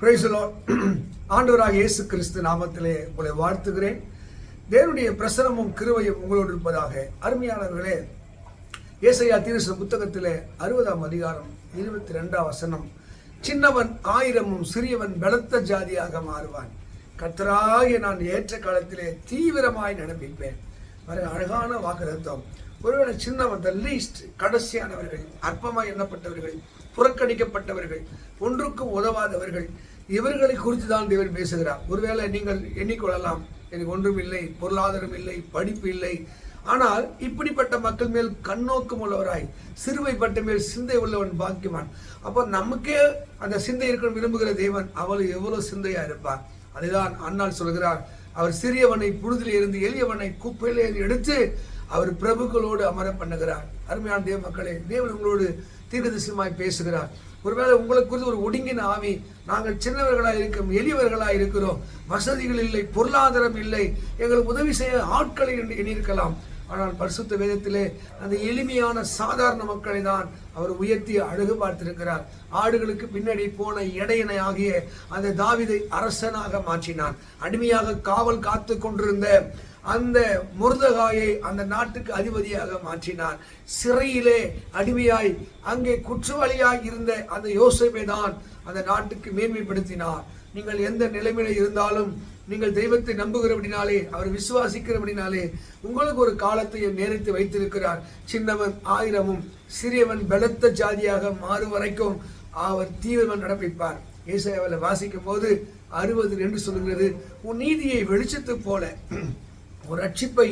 Praise the Lord. ஆண்டவராக இயேசு கிறிஸ்து நாமத்திலே உங்களை வாழ்த்துகிறேன். தேவனுடைய பிரசன்னமும் கிருபையும் உங்களோடு இருப்பதாக. அருமையானவர்களே, ஏசாயா தீர்க்கதரிசன புத்தகத்திலே 60ஆம் அதிகாரம் 22ஆம் வசனம், சின்னவன் ஆயிரமும் சிறியவன் பலத்த ஜாதியாக மாறுவான். கர்த்தராகிய நான் ஏற்ற காலத்திலே தீவிரமாய் நடப்பிப்பேன். அழகான வாக்குத்தத்தம். ஒருவேளை சின்னவன், த லீஸ்ட், கடைசியானவர்கள், அற்பமாய் எண்ணப்பட்டவர்கள், புறக்கணிக்கப்பட்டவர்கள், ஒன்றுக்கும் உதவாதவர்கள், இவர்களை குறித்து தான் தேவன் பேசுகிறார். ஒருவேளை நீங்கள் எண்ணிக்கொள்ளலாம், எனக்கு ஒன்றும் இல்லை, பொருளாதாரம் இல்லை, படிப்பு இல்லை. ஆனால் இப்படிப்பட்ட மக்கள் மேல் கண்ணோக்கம் உள்ளவராய், சிறுமைப்பட்ட மேல் சிந்தை உள்ளவன் பாக்கியவான். அப்போ நமக்கே அந்த சிந்தை இருக்கணும் விரும்புகிற தேவன் அவள் எவ்வளவு சிந்தையா இருப்பார். அதுதான் அன்னாள் சொல்கிறார், அவர் சிறியவனை புழுதிலே இருந்து எளியவனை குப்பையிலே எடுத்து அவர் பிரபுக்களோடு அமர பண்ணுகிறார். அருமையான தேவ மக்களே, தேவன் உங்களோடு தீர்க்கதரிசனமாய் பேசுகிறார். ஒருவேளை உங்களுக்கு குறித்து ஒரு ஒடுங்கின ஆவி, நாங்கள் சின்னவர்களாக இருக்கிறோம், எளியவர்களாக இருக்கிறோம், வசதிகள் இல்லை, பொருளாதாரம் இல்லை, எங்களுக்கு உதவி செய்ய ஆட்களை எண்ணியிருக்கலாம். ஆனால் பரிசுத்த வேதத்திலே அந்த எளிமையான சாதாரண மக்களை தான் அவர் உயர்த்தி அழகு பார்த்திருக்கிறார். ஆடுகளுக்கு பின்னாடி போன இடையனை ஆகிய அந்த தாவீதை அரசனாக மாற்றினான். அடிமையாக காவல் காத்து கொண்டிருந்த அந்த மொர்தெகாயை அந்த நாட்டுக்கு அதிபதியாக மாற்றினார். சிறையிலே அடிமையாய் அங்கே குற்றவாளியாய் இருந்த அந்த யோசேப்பை தான் அந்த நாட்டுக்கு மேன்மைப்படுத்தினார். நீங்கள் எந்த நிலைமையில இருந்தாலும், நீங்கள் தெய்வத்தை நம்புகிறபடினாலே, அவர் விசுவாசிக்கிறபடினாலே உங்களுக்கு ஒரு காலத்தையும் நேரத்தை வைத்திருக்கிறார். சின்னவன் ஆயிரமும் சிறியவன் பலத்த ஜாதியாக மாறும் வரைக்கும் அவர் தீவிரமாக நடப்பிப்பார். ஏசாயாவில் வாசிக்கும் போது 60 சொல்லுகிறது, உன் நீதியை வெளிச்சத்தை போல, ஒரு ரட்சிப்பை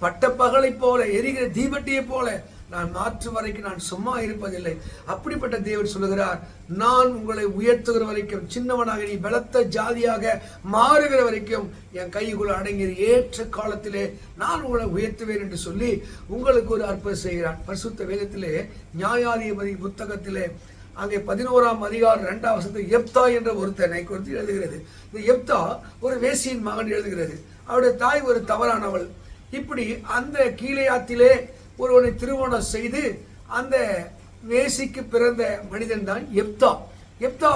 பட்ட பகலை போல, எரிகிற தீபட்டியை போல நான் மாற்றும் வரைக்கும் நான் சும்மா இருப்பதில்லை. அப்படிப்பட்ட தேவன் சொல்லுகிறார், நான் உங்களை உயர்த்துகிற வரைக்கும், சின்னவனாக நீ பலத்த ஜாதியாக மாறுகிற வரைக்கும் என் கைக்குள்ள அடங்கிற ஏற்ற காலத்திலே நான் உங்களை உயர்த்துவேன் என்று சொல்லி உங்களுக்கு ஒரு அற்புதம் செய்கிறார். பரிசுத்த வேதத்திலே நியாயாதிபதி புத்தகத்திலே அங்கே 11ஆம் அதிகாரம் 2ஆம் வசனத்தில் எப்தா என்ற ஒருத்தனை குறித்து எழுதுகிறது. இந்த எப்தா ஒரு வேசியின் மகன் எழுதுகிறது. அவருடைய தாய் ஒரு தவறானவள். இப்படி அந்த கீலேயாத்திலே ஒருவனை திருமணம் செய்து அந்த வேசிக்கு பிறந்த மனிதன் தான் எப்தா. எப்தா,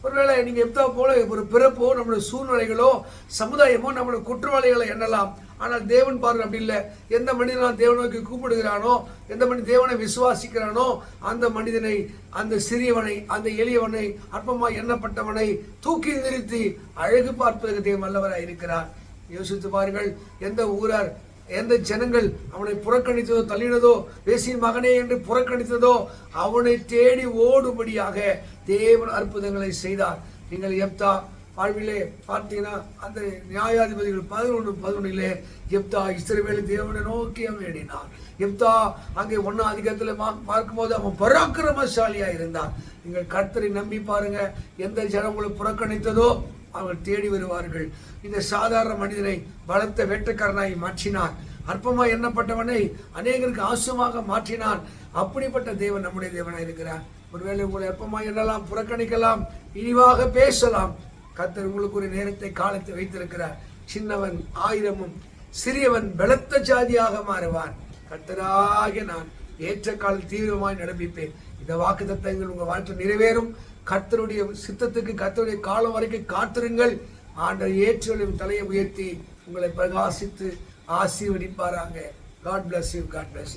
ஒருவேளை நீங்க எப்தா போல ஒரு பிறப்போ, நம்மளுடைய சூழ்நிலைகளோ, சமுதாயமோ நம்மளுடைய குற்றவாளிகளை எண்ணலாம். ஆனால் தேவன் பாருங்க அப்படி இல்லை. எந்த மனிதனால் தேவனை நோக்கி கூப்பிடுகிறானோ, எந்த மனிதன் தேவனை விசுவாசிக்கிறானோ, அந்த மனிதனை, அந்த சிறியவனை, அந்த எளியவனை, அற்பமாய் எண்ணப்பட்டவனை தூக்கி நிறுத்தி அழகு பார்ப்பதற்கு தேவன் வல்லவராய் இருக்கிறார். யோசித்து பாருங்கள், எந்த ஊரார், எந்த ஜனங்கள் அவனை புறக்கணித்ததோ, தள்ளினதோ, வேசியின் மகனே என்று புறக்கணித்ததோ, அவனை தேடி ஓடும்படியாக தேவன் அற்புதங்களை செய்தார். நீங்கள் எப்தா வாழ்விலே பார்த்தீங்கன்னா, அந்த நியாயாதிபதிகள் 11:11 எப்தா இஸ்ரவேலை தேவனை நோக்கி வேண்டினான். எப்தா அங்கே 1ஆம் அதிகாரத்தில் பார்க்கும்போது அவன் பராக்கிரமசாலியா இருந்தான். நீங்கள் கர்த்தரை நம்பி பாருங்க, எந்த ஜனங்களை புறக்கணித்ததோ அவர்கள் தேடி வருவார்கள். இந்த சாதாரண மனிதனை பலத்த வேட்டைக்காரனாய் மாற்றினான். அற்பமாய் எண்ணப்பட்டவனை அநேகருக்கு ஆசுமாக மாற்றினான். அப்படிப்பட்ட தேவன் நம்முடைய தேவனாய் இருக்கிறார். ஒருவேளை உங்களை அற்பமாய் எண்ணலாம், புறக்கணிக்கலாம், இழிவாக பேசலாம். கர்த்தர் உங்களுக்கு ஒரு நேரத்தை, காலத்தை வைத்திருக்கிறார். சின்னவன் ஆயிரமும் சிறியவன் பலத்த ஜாதியாக மாறுவான். கர்த்தராகிய நான் ஏற்ற காலம் தீவிரமாய் நடப்பிப்பேன். இந்த வாக்குத்தத்தங்கள் உங்க வாழ்க்கை நிறைவேறும். கர்த்தருடைய சித்தத்துக்கு, கர்த்தருடைய காலம் வரைக்கும் காத்திருங்கள். ஆண்டவர் ஏற்றொழிவு தலையை உயர்த்தி உங்களை பிரகாசித்து ஆசீர்வதிப்பாராங்க. God bless you. God bless you.